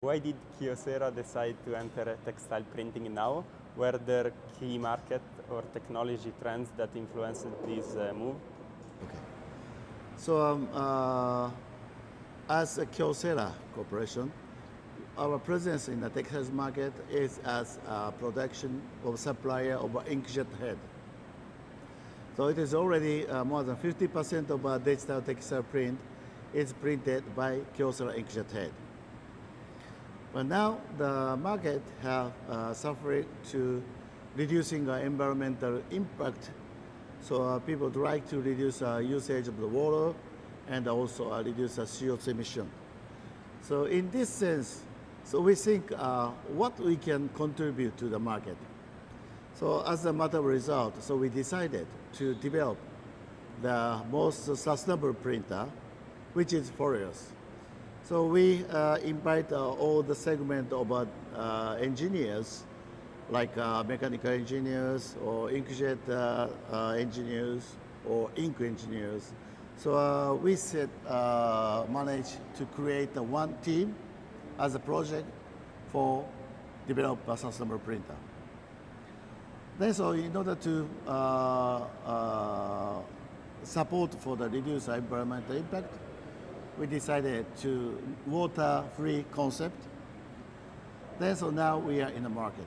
Why did Kyocera decide to enter textile printing now? Were there key market or technology trends that influenced this move? Okay. So, as a Kyocera corporation, our presence in the textiles market is as a production of supplier of inkjet head. So it is already more than 50% of our digital textile print is printed by Kyocera inkjet head. But now the market have suffered to reducing environmental impact. So people try to reduce usage of the water and also reduce CO2 emission. So in this sense, so we think what we can contribute to the market. So as a matter of result, so we decided to develop the most sustainable printer, which is Fouriers. So we invite all the segment of engineers, like mechanical engineers or inkjet engineers or ink engineers. So we managed to create one team as a project for develop a sustainable printer. Then so in order to support for the reduced environmental impact, we decided to water-free concept. Then so now we are in the market.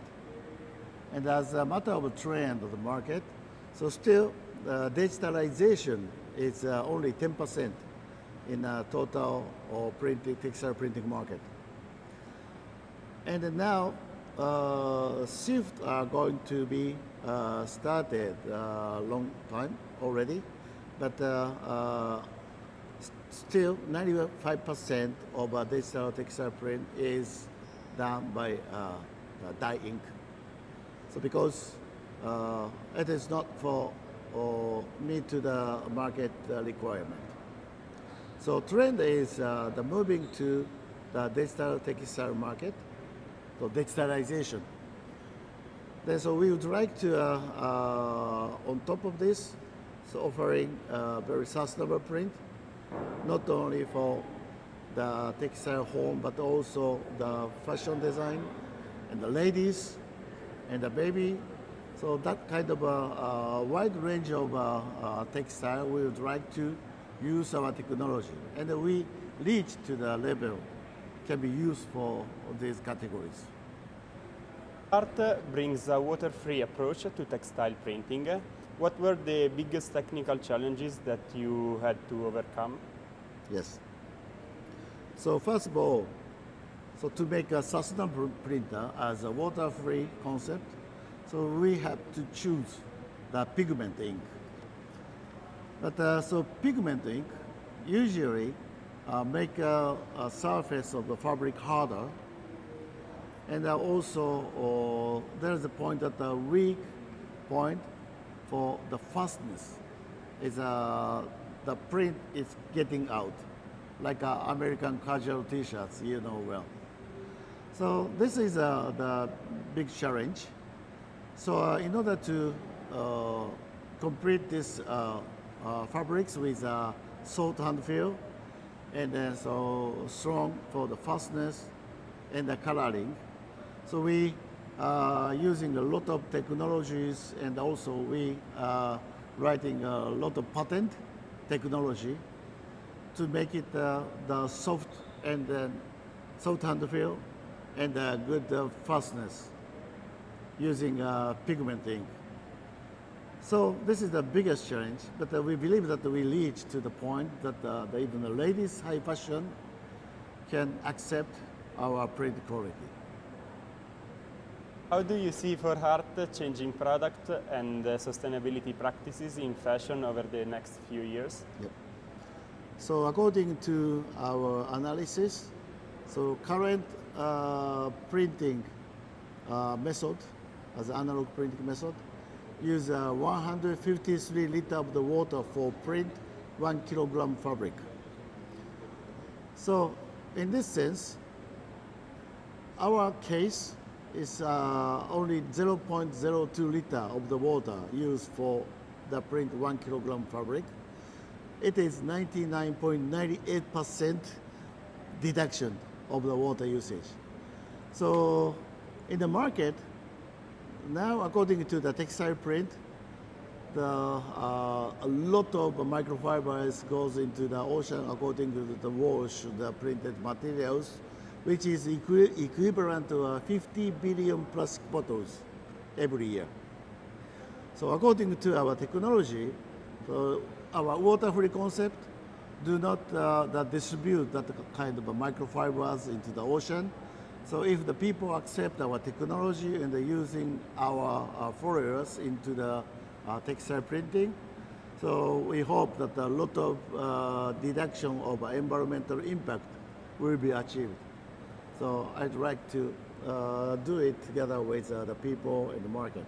And as a matter of a trend of the market, so still digitalization is only 10% in total or textile printing market. And now shift are going to be started long time already, but still 95% of digital textile print is done by dye ink. So because it is not for meet to the market requirement. So trend is the moving to the digital textile market, so digitalization. Then so we would like to, on top of this, so offering very sustainable print, not only for the textile home, but also the fashion design and the ladies and the baby. So that kind of a wide range of textile, we would like to use our technology. And we reach to the level can be used for these categories. Art brings a water-free approach to textile printing. What were the biggest technical challenges that you had to overcome? Yes. So first of all, so to make a sustainable printer as a water-free concept, so we have to choose the pigment ink. But so pigment ink usually make a surface of the fabric harder, and also there is a point that the weak point for the fastness is the print is getting out, like American casual T-shirts, you know well. So this is the big challenge. So in order to complete this fabrics with soft hand feel, and then so strong for the fastness and the coloring. So we are using a lot of technologies, and also we are writing a lot of patent technology to make it the soft and soft hand feel and good fastness using pigment ink. So this is the biggest challenge, but we believe that we reach to the point that even the ladies high fashion can accept our print quality. How do you see for art changing product and sustainability practices in fashion over the next few years? Yep. So according to our analysis, so current printing method, as analog printing method, use 153 liters of the water for print 1 kilogram fabric. So in this sense, our case is only 0.02 liter of the water used for the print 1 kilogram fabric. It is 99.98% deduction of the water usage. So in the market, now according to the textile print, a lot of microfibers goes into the ocean according to the wash, the printed materials, which is equivalent to 50 billion plastic bottles every year. So according to our technology, so our water-free concept do not distribute that kind of microfibers into the ocean. So if the people accept our technology and they're using our foils into the textile printing, so we hope that a lot of deduction of environmental impact will be achieved. So I'd like to do it together with the people in the market.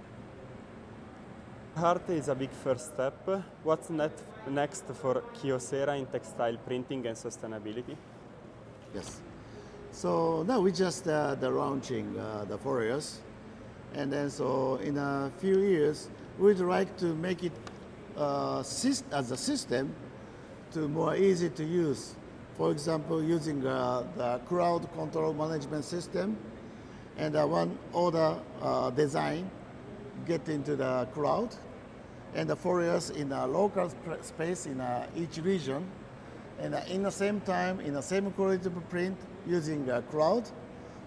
Heart is a big first step. What's next for Kyocera in textile printing and sustainability? Yes. So now we just the launching the foils, and then so in a few years we'd like to make it as a system to more easy to use. For example, using the crowd control management system, and one order design get into the crowd, and the foils in a local space in each region, and in the same time, in the same quality of print, using a crowd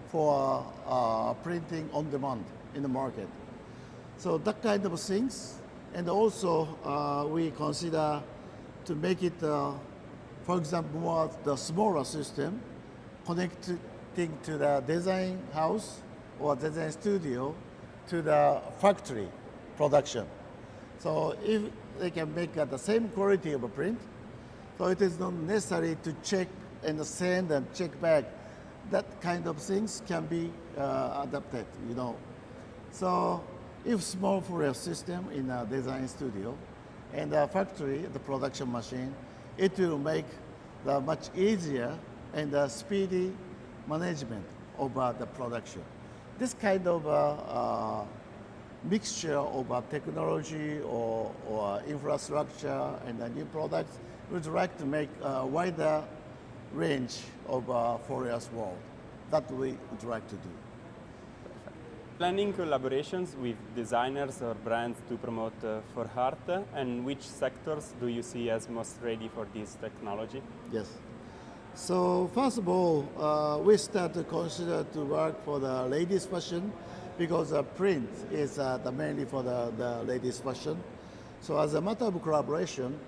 for printing on demand in the market. So that kind of things, and also we consider to make it, for example, more the smaller system, connecting to the design house or design studio to the factory production. So if they can make the same quality of a print, so it is not necessary to check and send and check back. That kind of things can be adapted, you know. So if small foil system in a design studio and a factory, the production machine, it will make the much easier and speedy management of the production. This kind of mixture of technology or infrastructure and new products, we'd like to make a wider range of foils world. That we would like to do. Planning collaborations with designers or brands to promote for art, and which sectors do you see as most ready for this technology? Yes. So first of all, we start to consider to work for the ladies' fashion because print is mainly for the ladies' fashion. So as a matter of collaboration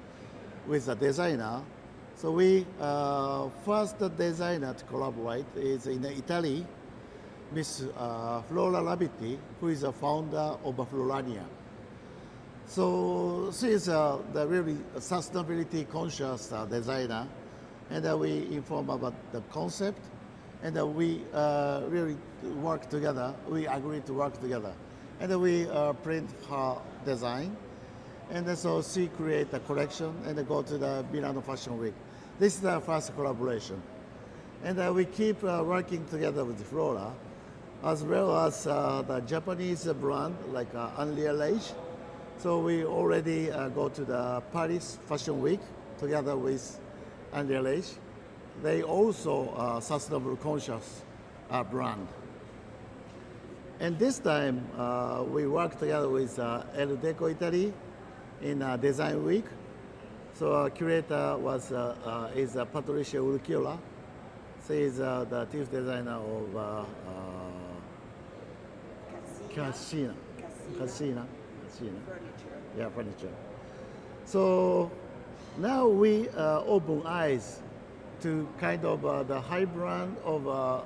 with a designer, so we first designer to collaborate is in Italy, Miss Flora Labiti, who is a founder of Florania. So she is the really sustainability conscious designer, and we inform about the concept, and we really work together. We agree to work together, and we print her design, and so she create a collection and go to the Milano Fashion Week. This is the first collaboration, and we keep working together with Flora, as well as the Japanese brand like Unreal Age. So we already go to the Paris Fashion Week together with Unreal Age. They also sustainable conscious brand. And this time we work together with El Deco Italy in Design Week. So curator is Patricia Urquiola. She is the chief designer of Casina. Yeah, furniture. So now we open eyes to kind of the high brand of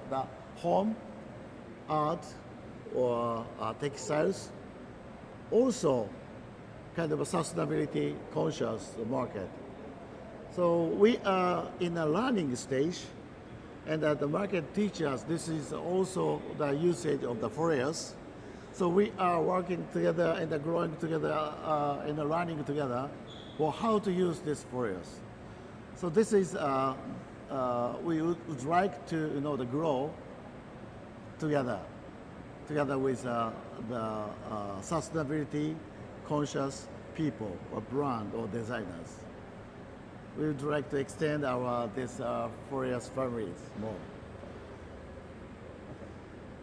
the home art or textiles, also kind of a sustainability conscious market. So we are in a learning stage, and the market teaches this is also the usage of the foils. So we are working together and growing together and learning together for how to use these foils. So this is we would like to to grow together with the sustainability conscious people or brand or designers. We would like to extend our this foils families more.